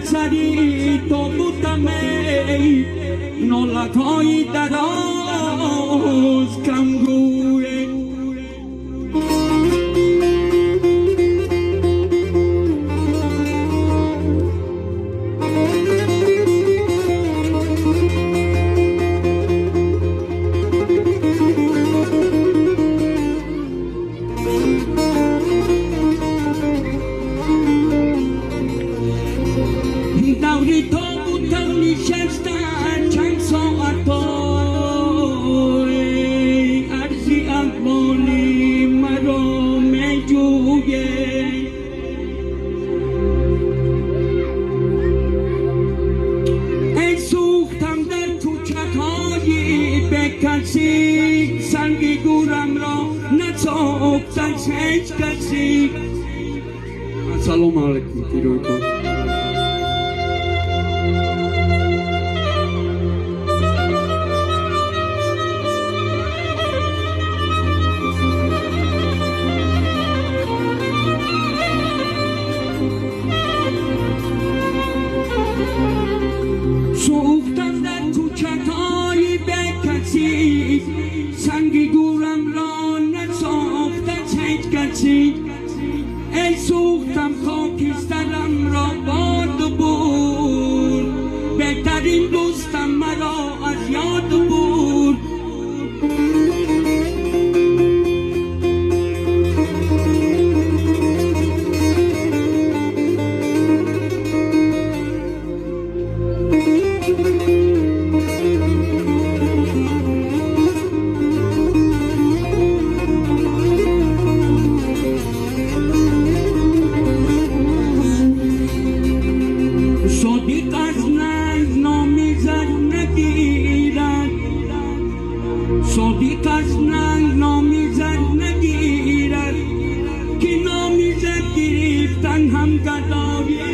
سری تو بودم ای نولت های دراز کمگوی دوری تو بودم نشستن چند ساعت ای عرضی اقبالی مرا میجویه ای سوختم در کوچه‌های به کسی سنگ گورم را نساختن هیچ کسی سلام علیکم پیروی کن سوختم در کوچه‌های به کسی سنگ گورم را نساخت هیچ کسی ای سوختم خاکسترم را باد و برد بهترین دوستم مرا از یاد برد صدیق از ننگ نامیزد نگیرد صدیق از ننگ نامیزد نگیرد که نامیزد گرفتن هم گدایی